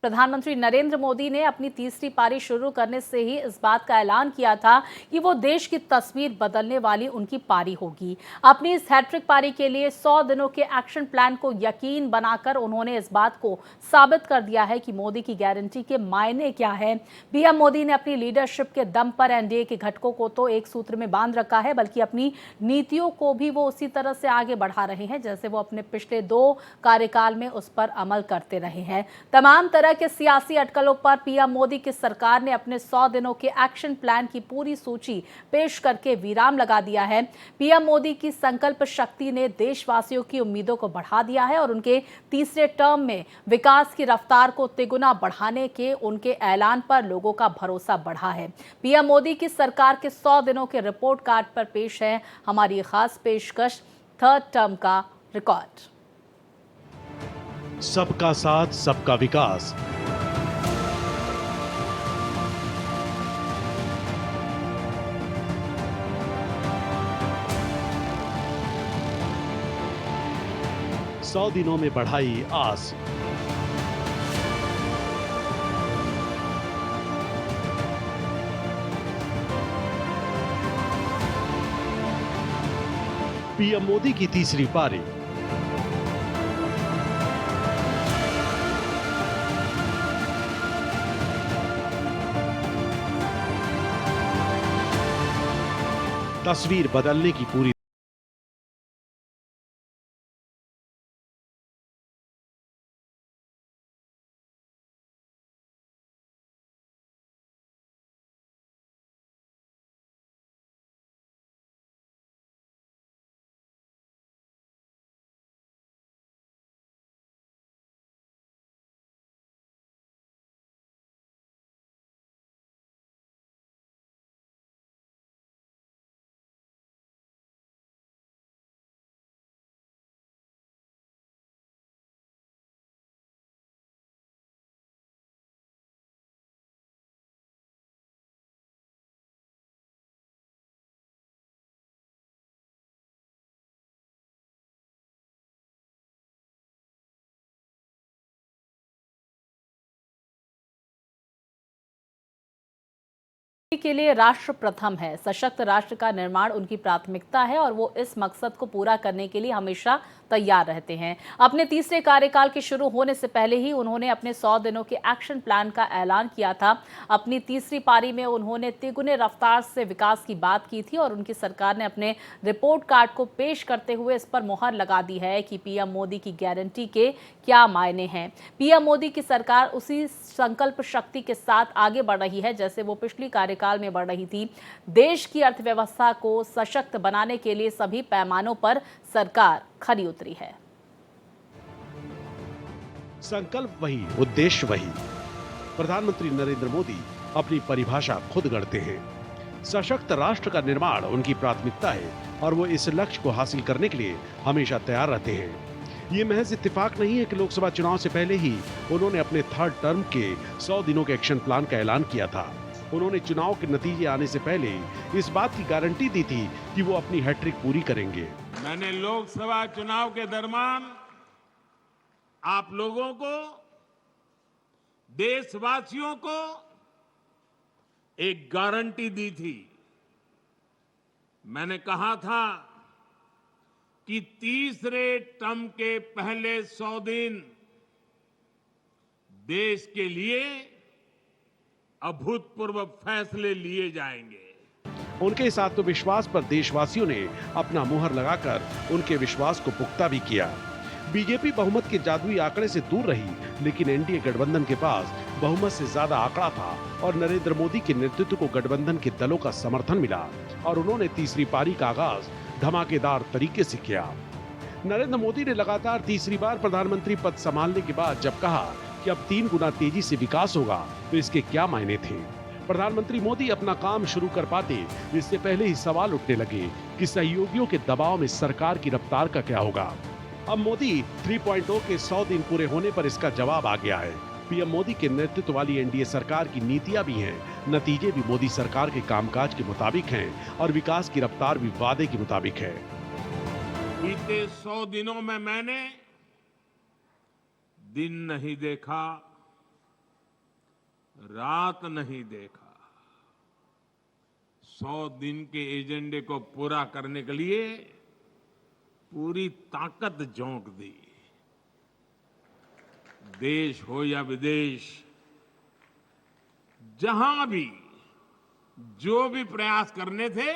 प्रधानमंत्री नरेंद्र मोदी ने अपनी तीसरी पारी शुरू करने से ही इस बात का ऐलान किया था कि वो देश की तस्वीर बदलने वाली उनकी पारी होगी। अपनी इस हैट्रिक पारी के लिए 100 दिनों के एक्शन प्लान को यकीन बनाकर उन्होंने इस बात को साबित कर दिया है कि मोदी की गारंटी के मायने क्या है। पीएम मोदी ने अपनी लीडरशिप के दम पर एनडीए के घटकों को तो एक सूत्र में बांध रखा है, बल्कि अपनी नीतियों को भी वो उसी तरह से आगे बढ़ा रहे हैं जैसे वो अपने पिछले 2 कार्यकाल में उस पर अमल करते रहे हैं। तमाम तरह के सियासी अटकलों पर पीएम मोदी की सरकार ने अपने 100 दिनों के एक्शन प्लान की पूरी सूची पेश करके विराम लगा दिया है। पीएम मोदी की संकल्प शक्ति ने देशवासियों की उम्मीदों को बढ़ा दिया है और उनके तीसरे टर्म में विकास की रफ्तार को तिगुना बढ़ाने के उनके ऐलान पर लोगों का भरोसा बढ़ा है। पीएम मोदी की सरकार के 100 दिनों के रिपोर्ट कार्ड पर पेश है हमारी खास पेशकश, थर्ड टर्म का रिकॉर्ड। सबका साथ, सबका विकास। सौ दिनों में बढ़ाई आस। पीएम मोदी की तीसरी पारी। तस्वीर बदलने की पूरी के लिए राष्ट्र प्रथम है। सशक्त राष्ट्र का निर्माण उनकी प्राथमिकता है और वो इस मकसद को पूरा करने के लिए हमेशा तैयार रहते हैं। अपने तीसरे कार्यकाल के शुरू होने से पहले ही उन्होंने अपने 100 दिनों के एक्शन प्लान का ऐलान किया था। अपनी तीसरी पारी में उन्होंने तिगुने रफ्तार से विकास की बात की थी और उनकी सरकार ने अपने रिपोर्ट कार्ड को पेश करते हुए इस पर मुहर लगा दी है कि पीएम मोदी की गारंटी के क्या मायने हैं। पीएम मोदी की सरकार उसी संकल्प शक्ति के साथ आगे बढ़ रही है जैसे वो पिछली कार्यकाल में बढ़ रही थी। देश की अर्थव्यवस्था को सशक्त बनाने के लिए सभी पैमानों पर सरकार खरी उतरी है। संकल्प वही, उद्देश्य वही। प्रधानमंत्री नरेंद्र मोदी अपनी परिभाषा खुद गढ़ते हैं। सशक्त राष्ट्र का निर्माण उनकी प्राथमिकता है और वो इस लक्ष्य को हासिल करने के लिए हमेशा तैयार रहते हैं। ये महज इत्तेफाक नहीं है कि लोकसभा चुनाव से पहले ही उन्होंने अपने थर्ड टर्म के 100 दिनों के एक्शन प्लान का ऐलान किया था। उन्होंने चुनाव के नतीजे आने से पहले इस बात की गारंटी दी थी कि वो अपनी हैट्रिक पूरी करेंगे। मैंने लोकसभा चुनाव के दरमियान आप लोगों को, देशवासियों को एक गारंटी दी थी। मैंने कहा था कि तीसरे टर्म के पहले 100 दिन देश के लिए अभूतपूर्व फैसले लिए जाएंगे। उनके इस आत्मविश्वास पर देशवासियों ने अपना मुहर लगाकर उनके विश्वास को पुख्ता भी किया। बीजेपी बहुमत के जादुई आंकड़े से दूर रही, लेकिन एनडीए गठबंधन के पास बहुमत से ज्यादा आंकड़ा था और नरेंद्र मोदी के नेतृत्व को गठबंधन के दलों का समर्थन मिला और उन्होंने तीसरी पारी का आगाज धमाकेदार तरीके से किया। नरेंद्र मोदी ने लगातार तीसरी बार प्रधानमंत्री पद संभालने के बाद जब कहा कि अब 3 गुना तेजी से विकास होगा, तो इसके क्या मायने थे। प्रधानमंत्री मोदी अपना काम शुरू कर पाते इससे पहले ही सवाल उठने लगे कि सहयोगियों के दबाव में सरकार की रफ्तार का क्या होगा। अब मोदी 3.0 के 100 दिन पूरे होने पर इसका जवाब आ गया है। पीएम मोदी के नेतृत्व वाली एनडीए सरकार की नीतियां भी हैं, नतीजे भी मोदी सरकार के कामकाज के मुताबिक हैं और विकास की रफ्तार भी वादे के मुताबिक है। बीते 100 दिनों में मैंने दिन नहीं देखा, रात नहीं देखा। 100 दिन के एजेंडे को पूरा करने के लिए पूरी ताकत झोंक दी। देश हो या विदेश, जहां भी जो भी प्रयास करने थे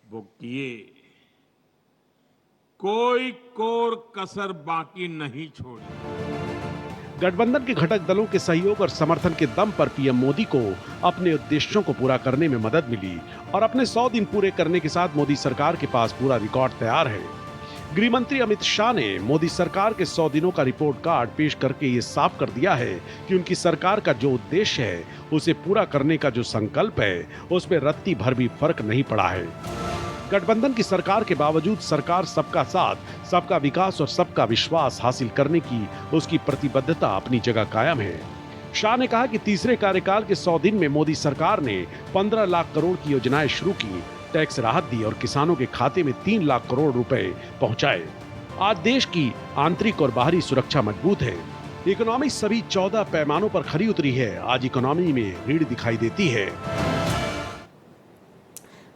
वो किए। कोई कोर कसर बाकी नहीं छोड़ी। गठबंधन के घटक दलों के सहयोग और समर्थन के दम पर पीएम मोदी को अपने उद्देश्यों को पूरा करने में मदद मिली और अपने 100 दिन पूरे करने के साथ मोदी सरकार के पास पूरा रिकॉर्ड तैयार है। गृह मंत्री अमित शाह ने मोदी सरकार के 100 दिनों का रिपोर्ट कार्ड पेश करके ये साफ कर दिया है कि उनकी सरकार का जो उद्देश्य है, उसे पूरा करने का जो संकल्प है, उसमें रत्ती भर भी फर्क नहीं पड़ा है। गठबंधन की सरकार के बावजूद सरकार सबका साथ, सबका विकास और सबका विश्वास हासिल करने की उसकी प्रतिबद्धता अपनी जगह कायम है। शाह ने कहा कि तीसरे कार्यकाल के 100 दिन में मोदी सरकार ने 15 लाख करोड़ की योजनाएं शुरू की, टैक्स राहत दी और किसानों के खाते में 3 लाख करोड़ रुपए पहुंचाए। आज देश की आंतरिक और बाहरी सुरक्षा मजबूत है। इकोनॉमी सभी 14 पैमानों पर खरी उतरी है। आज इकोनॉमी में रीढ़ दिखाई देती है।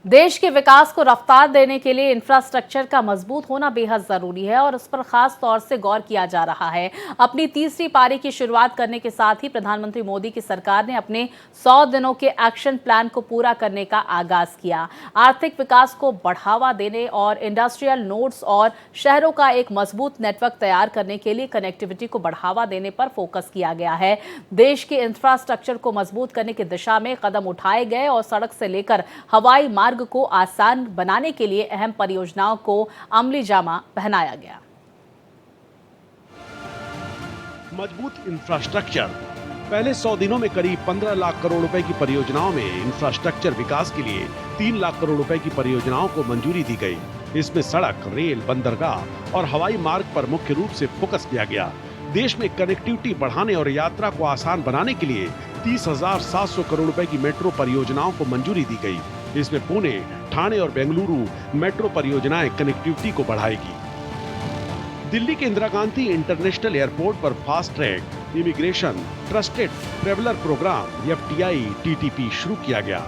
देश के विकास को रफ्तार देने के लिए इंफ्रास्ट्रक्चर का मजबूत होना बेहद जरूरी है और उस पर खास तौर से गौर किया जा रहा है। अपनी तीसरी पारी की शुरुआत करने के साथ ही प्रधानमंत्री मोदी की सरकार ने अपने 100 दिनों के एक्शन प्लान को पूरा करने का आगाज किया। आर्थिक विकास को बढ़ावा देने और इंडस्ट्रियल नोड्स और शहरों का एक मजबूत नेटवर्क तैयार करने के लिए कनेक्टिविटी को बढ़ावा देने पर फोकस किया गया है। देश के इंफ्रास्ट्रक्चर को मजबूत करने की दिशा में कदम उठाए गए और सड़क से लेकर हवाई मार्ग को आसान बनाने के लिए अहम परियोजनाओं को अमली जामा पहनाया गया। मजबूत इंफ्रास्ट्रक्चर। पहले 100 दिनों में करीब 15 लाख करोड़ रुपए की परियोजनाओं में इंफ्रास्ट्रक्चर विकास के लिए 3 लाख करोड़ रुपए की परियोजनाओं को मंजूरी दी गई। इसमें सड़क, रेल, बंदरगाह और हवाई मार्ग पर मुख्य रूप से फोकस किया गया। देश में कनेक्टिविटी बढ़ाने और यात्रा को आसान बनाने के लिए 30,700 करोड़ रुपए की मेट्रो परियोजनाओं को मंजूरी दी गई। इसमें पुणे, ठाणे और बेंगलुरु मेट्रो परियोजनाएं कनेक्टिविटी को बढ़ाएगी। दिल्ली के इंदिरा गांधी इंटरनेशनल एयरपोर्ट पर fast track, immigration, trusted traveller programme FTI TTP शुरू किया गया।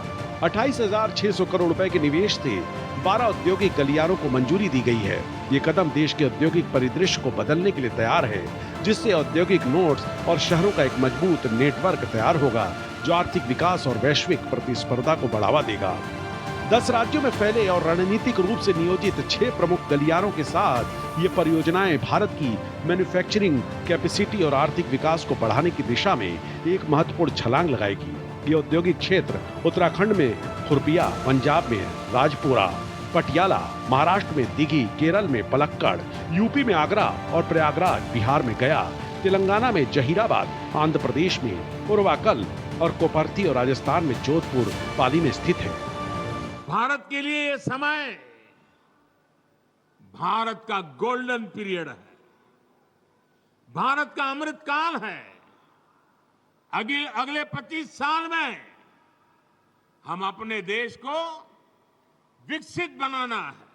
28,600 करोड़ रुपए के निवेश से 12 औद्योगिक गलियारों को मंजूरी दी गई है। ये कदम देश के औद्योगिक परिदृश्य को बदलने के लिए तैयार है, जिससे औद्योगिक नोड्स और शहरों का एक मजबूत नेटवर्क तैयार होगा, जो आर्थिक विकास और वैश्विक प्रतिस्पर्धा को बढ़ावा देगा। 10 राज्यों में फैले और रणनीतिक रूप से नियोजित 6 प्रमुख गलियारों के साथ ये परियोजनाएं भारत की मैन्युफैक्चरिंग कैपेसिटी और आर्थिक विकास को बढ़ाने की दिशा में एक महत्वपूर्ण छलांग लगाएगी। ये औद्योगिक क्षेत्र उत्तराखंड में खुरपिया, पंजाब में राजपुरा, पटियाला, महाराष्ट्र में दिघी, केरल में पलक्कड़, यूपी में आगरा और प्रयागराज, बिहार में गया, तेलंगाना में जहीराबाद, आंध्र प्रदेश में उरवाकल और कोपरती और राजस्थान में जोधपुर, पाली में स्थित है। भारत के लिए ये समय भारत का गोल्डन पीरियड है, भारत का अमृत काल है। अगले 25 साल में हम अपने देश को विकसित बनाना है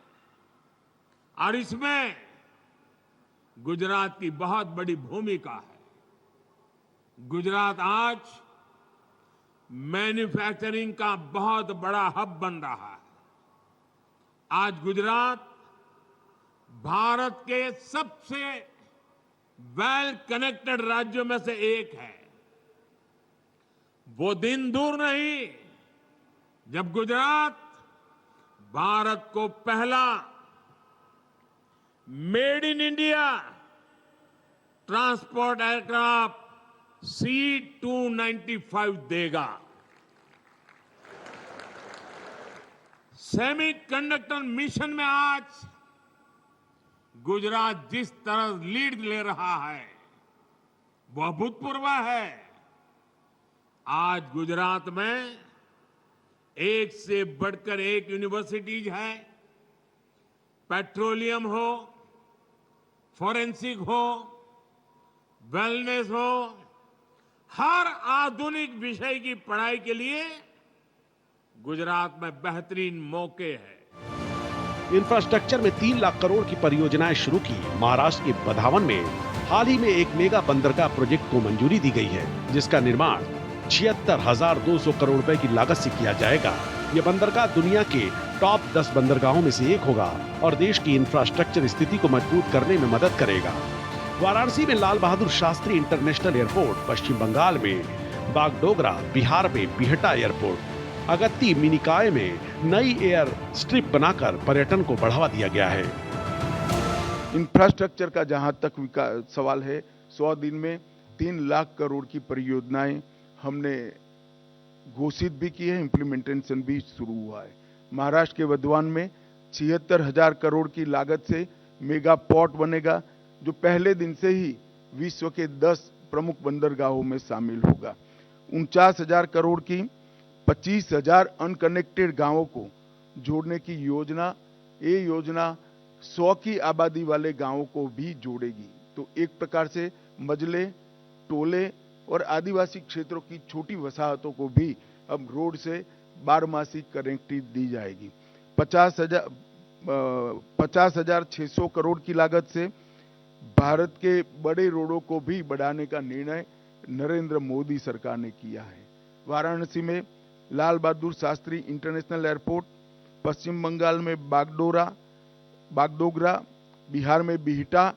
और इसमें गुजरात की बहुत बड़ी भूमिका है। गुजरात आज मैन्युफैक्चरिंग का बहुत बड़ा हब बन रहा है। आज गुजरात भारत के सबसे वेल कनेक्टेड राज्यों में से एक है। वो दिन दूर नहीं जब गुजरात भारत को पहला made in India transport aircraft C-295 देगा। सेमीकंडक्टर मिशन में आज गुजरात जिस तरह लीड ले रहा है वो अभूतपूर्व है। आज गुजरात में एक से बढ़कर एक यूनिवर्सिटीज है। पेट्रोलियम हो, फॉरेंसिक हो, वेलनेस हो, हर आधुनिक विषय की पढ़ाई के लिए गुजरात में बेहतरीन मौके हैं। इंफ्रास्ट्रक्चर में 3 लाख करोड़ की परियोजनाएं शुरू की। महाराष्ट्र के बधावन में हाल ही में एक मेगा बंदरगाह प्रोजेक्ट को मंजूरी दी गई है, जिसका निर्माण 76,200 करोड़ रुपए की लागत से किया जाएगा। यह बंदरगाह दुनिया के टॉप 10 बंदरगाहों में से एक होगा और देश की इंफ्रास्ट्रक्चर स्थिति को मजबूत करने में मदद करेगा। वाराणसी में लाल बहादुर शास्त्री इंटरनेशनल एयरपोर्ट, पश्चिम बंगाल में बागडोगरा, बिहार में बिहटा एयरपोर्ट, अगत्ती मिनिकाय में नई एयर स्ट्रिप बनाकर पर्यटन को बढ़ावा दिया गया है। इंफ्रास्ट्रक्चर का जहां तक सवाल है, 100 दिन में 3 लाख करोड़ की परियोजनाएं हमने घोषित भी की है, इम्प्लीमेंटेशन भी शुरू हुआ है। महाराष्ट्र के वधवान में 76,000 करोड़ की लागत से मेगा पोर्ट बनेगा, जो पहले दिन से ही विश्व के 10 प्रमुख बंदरगाहों में शामिल होगा। 49,000 करोड़ की 25,000 अनकनेक्टेड गांवों को जोड़ने की योजना, ये योजना 100 की आबादी वाले गांवों को भी जोड़ेगी। तो एक प्रकार से मजले, टोले और आदिवासी क्षेत्रों की छोटी वसाहतों को भी अब रोड से बारहमासी कनेक्टिविटी दी जाएगी। 50,600 करोड़ की लागत से भारत के बड़े रोडों को भी बढ़ाने का निर्णय नरेंद्र मोदी सरकार ने किया है। वाराणसी में लाल बहादुर शास्त्री इंटरनेशनल एयरपोर्ट, पश्चिम बंगाल में बागडोगरा, बिहार में बिहटा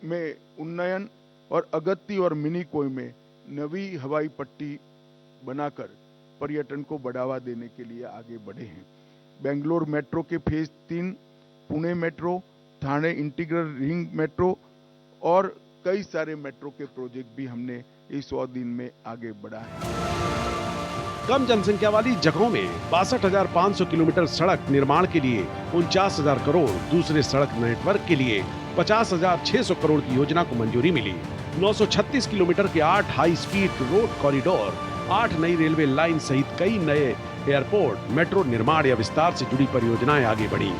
में उन्नयन और अगत्ती और मिनिकोय में नवी हवाई पट्टी बनाकर पर्यटन को बढ़ावा देने के लिए आगे बढ़े हैं। बेंगलोर मेट्रो के phase 3, Pune metro, Thane integral ring metro और कई सारे मेट्रो के प्रोजेक्ट भी हमने इस 100 दिन में आगे बढ़ा है। कम जनसंख्या वाली जगहों में 62,500 किलोमीटर सड़क निर्माण के लिए 49,000 करोड़, दूसरे सड़क नेटवर्क के लिए 50,600 करोड़ की योजना को मंजूरी मिली। 936 किलोमीटर के 8 हाई स्पीड रोड कॉरिडोर, 8 नई रेलवे लाइन सहित कई नए एयरपोर्ट, मेट्रो निर्माण या विस्तार से जुड़ी परियोजनाएं आगे बढ़ी।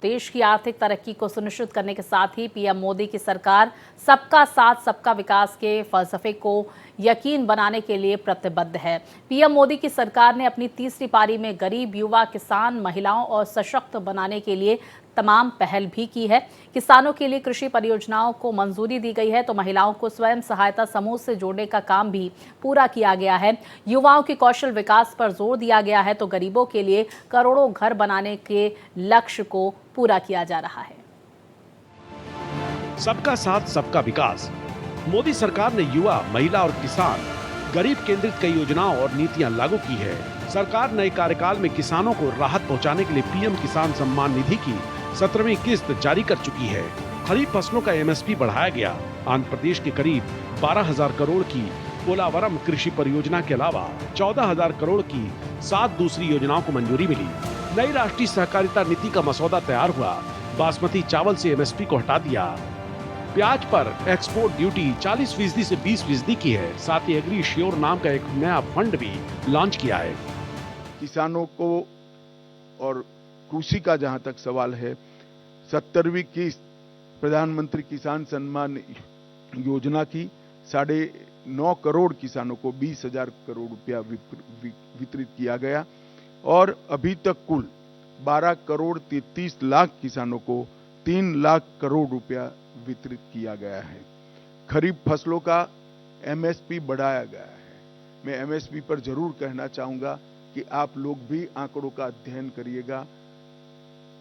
देश की आर्थिक तरक्की को सुनिश्चित करने के साथ ही पीएम मोदी की सरकार सबका साथ सबका विकास के फलसफे को यकीन बनाने के लिए प्रतिबद्ध है। पीएम मोदी की सरकार ने अपनी तीसरी पारी में गरीब, युवा, किसान, महिलाओं और सशक्त बनाने के लिए तमाम पहल भी की है। किसानों के लिए कृषि परियोजनाओं को मंजूरी दी गई है तो महिलाओं को स्वयं सहायता समूह से जोड़ने का काम भी पूरा किया गया है। युवाओं के कौशल विकास पर जोर दिया गया है तो गरीबों के लिए करोड़ों घर बनाने के लक्ष्य को पूरा किया जा रहा है। सबका साथ सबका विकास। मोदी सरकार ने युवा, महिला और किसान, गरीब केंद्रित कई योजनाओं और नीतियां लागू की है। सरकार नए कार्यकाल में किसानों को राहत पहुंचाने के लिए पीएम किसान सम्मान निधि की 17वीं किस्त जारी कर चुकी है। खरीफ फसलों का एमएसपी बढ़ाया गया। आंध्र प्रदेश के करीब 12,000 करोड़ की पोलावरम कृषि परियोजना के अलावा 14,000 करोड़ की 7 दूसरी योजनाओं को मंजूरी मिली। नई राष्ट्रीय सहकारिता नीति का मसौदा तैयार हुआ। बासमती चावल से एमएसपी को हटा दिया। प्याज पर एक्सपोर्ट ड्यूटी 40% से 20% की है। साथ ही एग्री श्योर नाम का एक नया फंड भी लॉन्च किया है। किसानों को और कृषि का जहां तक सवाल है, 70वीं किस्त प्रधानमंत्री किसान सम्मान योजना की 9.5 करोड़ किसानों को 20,000 करोड़ रुपया वितरित किया गया और अभी तक कुल 12 करोड़ 33 लाख किसानों को 3 लाख करोड़ रुपया वितरित किया गया है। खरीफ फसलों का एमएसपी बढ़ाया गया है। मैं एमएसपी पर जरूर कहना चाहूंगा कि आप लोग भी आंकड़ों का अध्ययन करिएगा।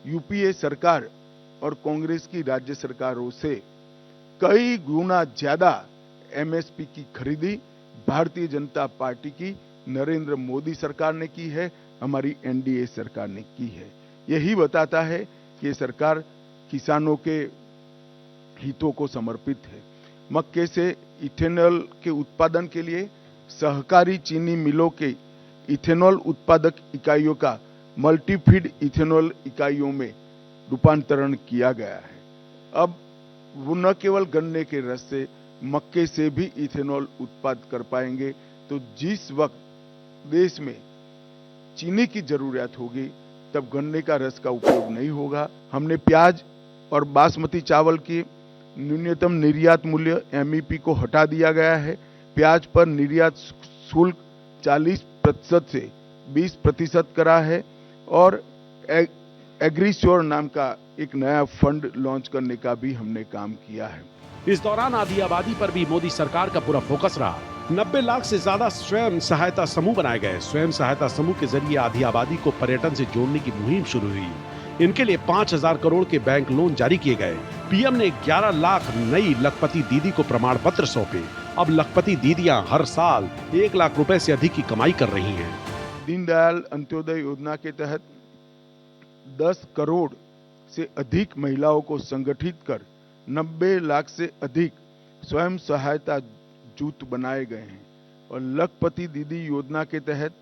यूपीए सरकार और कांग्रेस की राज्य सरकारों से कई गुना ज्यादा एमएसपी की खरीदी भारतीय जनता पार्टी की नरेंद्र मोदी सरकार ने की है, हमारी एनडीए सरकार ने की है। यही बताता है कि ये सरकार किसानों के हितों को समर्पित है। मक्के से इथेनॉल के उत्पादन के लिए सहकारी चीनी मिलों के इथेनॉल उत्पादक इकाइयों का मल्टीफीड इथेनॉल इकाइयों में रूपांतरण किया गया है। अब वो न केवल गन्ने के रस से, मक्के से भी इथेनॉल उत्पादन कर पाएंगे। तो जिस वक्त देश में चीनी की जरूरत होगी तब गन्ने का रस का उपयोग नहीं होगा। हमने प्याज और बासमती चावल की न्यूनतम निर्यात मूल्य एमईपी को हटा दिया गया है। प्याज पर निर्यात शुल्क 40% से 20% करा है और एग्रीश्योर नाम का एक नया फंड लॉन्च करने का भी हमने काम किया है। इस दौरान आधी आबादी पर भी मोदी सरकार का पूरा फोकस रहा। 90 लाख से ज्यादा स्वयं सहायता समूह बनाए गए। स्वयं सहायता समूह के जरिए आधी आबादी को पर्यटन से जोड़ने की मुहिम शुरू हुई। इनके लिए 5,000 करोड़ के बैंक लोन जारी किए गए। पीएम ने 11 लाख नई लखपति दीदी को प्रमाण पत्र सौंपे। अब लखपति दीदियां हर साल 1 लाख रुपए से अधिक की कमाई कर रही हैं। दीनदयाल अंत्योदय योजना के तहत 10 करोड़ से अधिक महिलाओं को संगठित कर 90 लाख से अधिक स्वयं सहायता जूथ बनाए गए हैं और लखपति दीदी योजना के तहत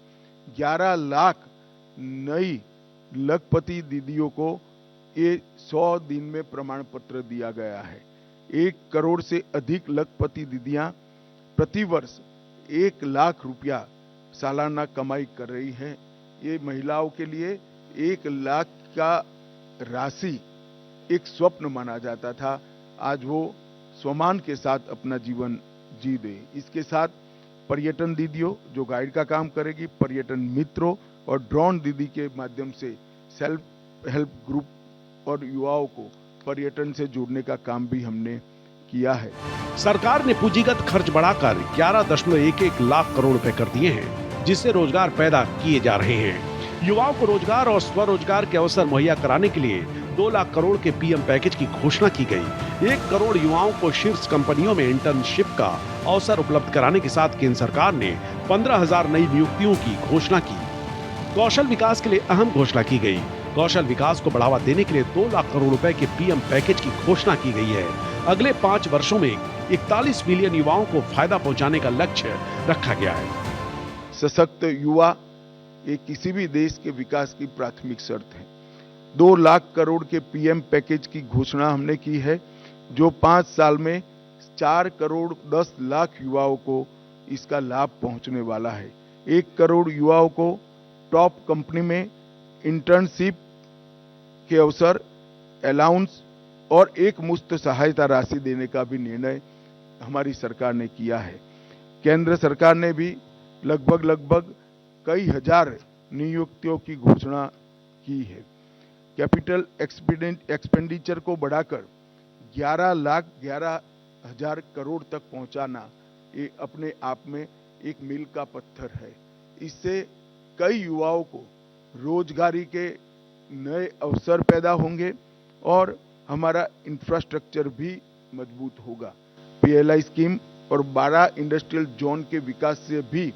11 लाख नई लखपति दीदियों को ये 100 दिन में प्रमाण पत्र दिया गया है। 1 करोड़ से अधिक लखपति दीदियां प्रतिवर्ष 1 लाख रुपया सालाना कमाई कर रही है। ये महिलाओं के लिए 1 लाख का राशि एक स्वप्न माना जाता था। आज वो सम्मान के साथ अपना जीवन जी दे। इसके साथ पर्यटन दीदियों जो गाइड का काम करेगी, पर्यटन मित्रों और ड्रोन दीदी के माध्यम से सेल्फ हेल्प ग्रुप और युवाओं को पर्यटन से जोड़ने का काम भी हमने किया है। सरकार ने पूंजीगत खर्च बढ़ाकर 11.11 लाख करोड़ रुपए कर दिए हैं, जिससे रोजगार पैदा किए जा रहे हैं। युवाओं को रोजगार और स्वरोजगार के अवसर मुहैया कराने के लिए 2 लाख करोड़ के पीएम पैकेज की घोषणा की गई। 1 करोड़ युवाओं को शीर्ष कंपनियों में इंटर्नशिप का अवसर उपलब्ध कराने के साथ केंद्र सरकार ने 15,000 नई नियुक्तियों की घोषणा की। कौशल विकास के लिए अहम घोषणा की गई। कौशल विकास को बढ़ावा देने के लिए 2 लाख करोड़ रुपए के पीएम पैकेज की घोषणा की गई है। अगले 5 वर्षों में 41 मिलियन युवाओं को फायदा पहुंचाने का लक्ष्य रखा गया है। सशक्त युवा ये किसी भी देश के विकास की प्राथमिक शर्त है। 2 लाख करोड़ के पीएम पैकेज की घोषणा हमने की है, जो 5 साल में 4 करोड़ 10 लाख युवाओं को इसका लाभ पहुंचने वाला है। 1 करोड़ युवाओं को टॉप कंपनी में इंटर्नशिप के अवसर, अलाउंस और एक मुश्त सहायता राशि देने का भी निर्णय हमारी सरकार ने किया है। केंद्र सरकार ने भी लगभग कई हजार नियुक्तियों की घोषणा की है। कैपिटल एक्सपेंडिचर को बढ़ाकर 11,11,000 करोड़ तक पहुंचाना ये अपने आप में एक मील का पत्थर है। इससे कई युवाओं को रोजगारी के नए अवसर पैदा होंगे और हमारा इंफ्रास्ट्रक्चर भी मजबूत होगा। पीएलआई स्कीम और 12 इंडस्ट्रियल जोन के विकास से भी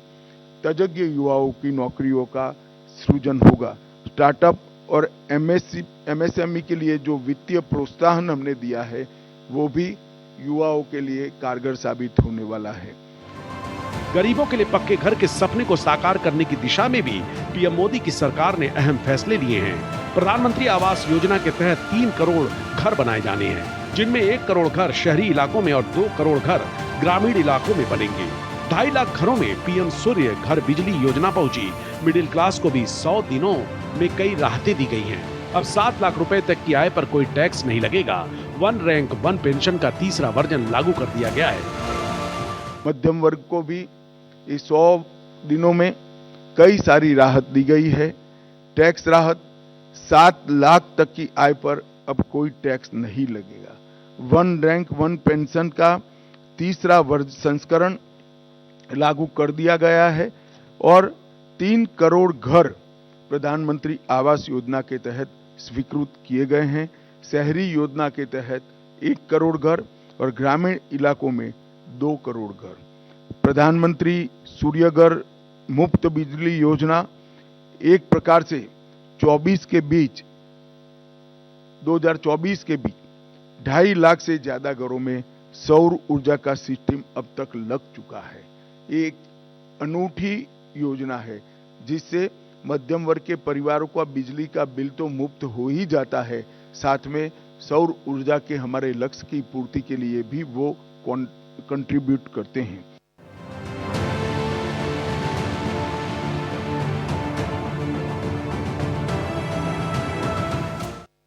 तजज्ञ युवाओं की नौकरियों का सृजन होगा। स्टार्टअप और एमएसएमई के लिए जो वित्तीय प्रोत्साहन हमने दिया है वो भी युवाओं के लिए कारगर साबित होने वाला है। गरीबों के लिए पक्के घर के सपने को साकार करने की दिशा में भी पीएम मोदी की सरकार ने अहम फैसले लिए हैं। प्रधानमंत्री आवास योजना के तहत 3 करोड़ घर बनाए जाने हैं, जिनमें 1 करोड़ घर शहरी इलाकों में और 2 करोड़ घर ग्रामीण इलाकों में बनेंगे। 2.5 लाख घरों में पीएम सूर्य घर बिजली योजना पहुंची। मिडिल क्लास को भी 100 दिनों में कई राहतें दी गई हैं। अब 7 लाख रुपए तक की आय पर कोई टैक्स नहीं लगेगा। 1 रैंक 1 पेंशन का 3रा वर्जन लागू कर दिया गया है। मध्यम वर्ग को भी इस 100 दिनों में कई सारी राहत दी गई है। टैक्स राहत 7 लाख तक की आय पर अब कोई टैक्स नहीं लगेगा। 1 रैंक 1 पेंशन का 3रा संस्करण लागू कर दिया गया है और 3 करोड़ घर प्रधानमंत्री आवास योजना के तहत स्वीकृत किए गए हैं। शहरी योजना के तहत 1 करोड़ घर और ग्रामीण इलाकों में 2 करोड़ घर। प्रधानमंत्री सूर्यघर मुफ्त बिजली योजना एक प्रकार से 2024 के बीच 2.5 लाख से ज्यादा घरों में सौर ऊर्जा का सिस्टम अब तक लग चुका है। एक अनूठी योजना है जिससे मध्यम वर्ग के परिवारों का बिजली का बिल तो मुफ्त हो ही जाता है, साथ में सौर ऊर्जा के हमारे लक्ष्य की पूर्ति के लिए भी वो कंट्रीब्यूट करते हैं।